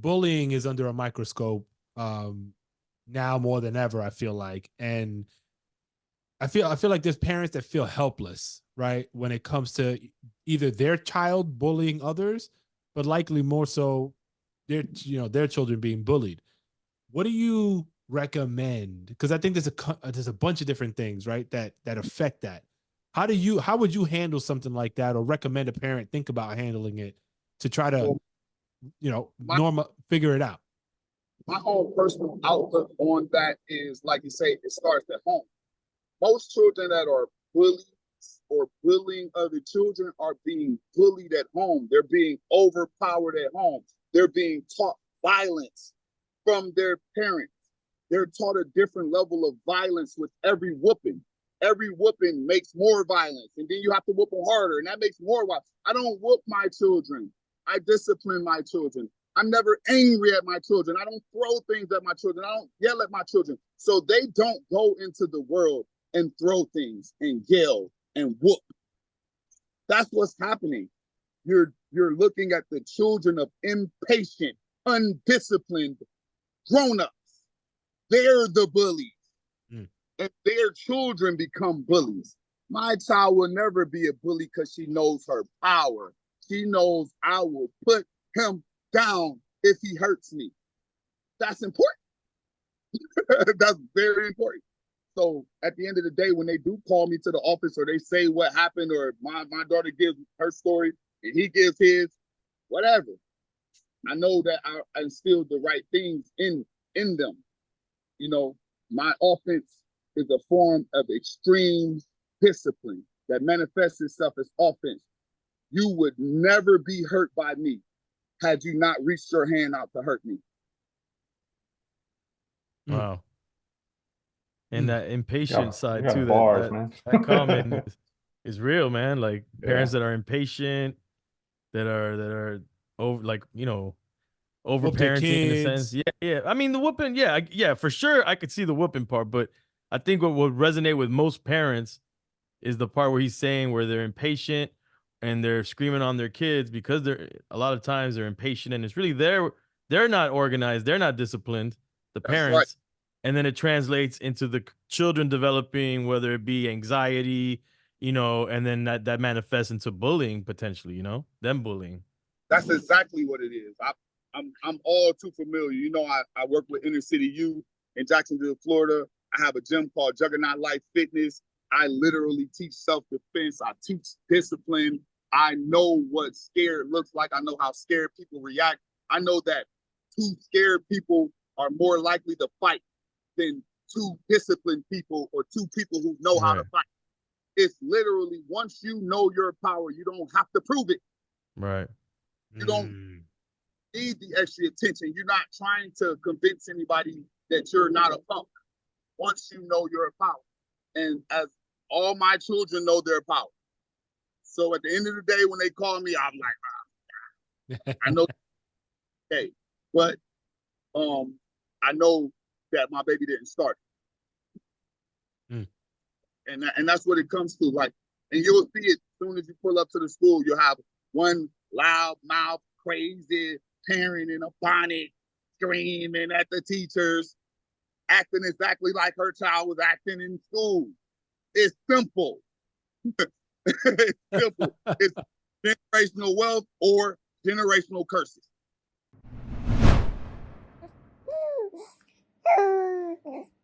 bullying is under a microscope now more than ever, I feel like. And I feel like there's parents that feel helpless, right, when it comes to either their child bullying others, but likely more so their children being bullied. What do you recommend? Because I think there's a bunch of different things, right, that affect that. How would you handle something like that, or recommend a parent think about handling it to try to Well, my figure it out? my own personal outlook on that is, like you say, it starts at home. Most children that are bullied or bullying other children are being bullied at home. They're being overpowered at home. They're being taught violence from their parents. They're taught a different level of violence with every whooping. Every whooping makes more violence, and then you have to whoop them harder, and that makes more violence. I don't whoop my children. I discipline my children. I'm never angry at my children. I don't throw things at my children. I don't yell at my children. So they don't go into the world and throw things and yell and whoop. That's what's happening. You're looking at the children of impatient, undisciplined grown-ups. They're the bullies. And their children become bullies. My child will never be a bully because she knows her power. She knows I will put him down if he hurts me. That's important. That's very important. So at the end of the day, when they do call me to the office or they say what happened, or my daughter gives her story and he gives his, whatever, I know that I instilled the right things in them. You know, my offense is a form of extreme discipline that manifests itself as offense. You would never be hurt by me had you not reached your hand out to hurt me. Wow. And that impatient side too, bars, man. that comment is real, man. Like parents that are impatient, that are over, like, overparenting in a sense. Yeah, yeah. I mean, the whooping, yeah, for sure. I could see the whooping part, but I think what would resonate with most parents is the part where he's saying where they're impatient and they're screaming on their kids because a lot of times they're impatient, and it's really they're not organized, they're not disciplined, the parents. Right. And then it translates into the children developing, whether it be anxiety, and then that manifests into bullying potentially, them bullying. That's exactly what it is. I'm all too familiar. I work with Inner City Youth in Jacksonville, Florida. I have a gym called Juggernaut Life Fitness. I literally teach self-defense. I teach discipline. I know what scared looks like. I know how scared people react. I know that two scared people are more likely to fight than two disciplined people or two people who know how to fight. It's literally, once you know your power, you don't have to prove it. Right. You don't need the extra attention. You're not trying to convince anybody that you're not a punk. Once you know your power. And as all my children know their power. So at the end of the day, when they call me, I'm like, I know, okay, but I know that my baby didn't start. And that's what it comes to. Like, and you'll see it as soon as you pull up to the school. You'll have one loud mouth, crazy parent in a bonnet screaming at the teachers, acting exactly like her child was acting in school. It's simple. It's simple. It's generational wealth or generational curses.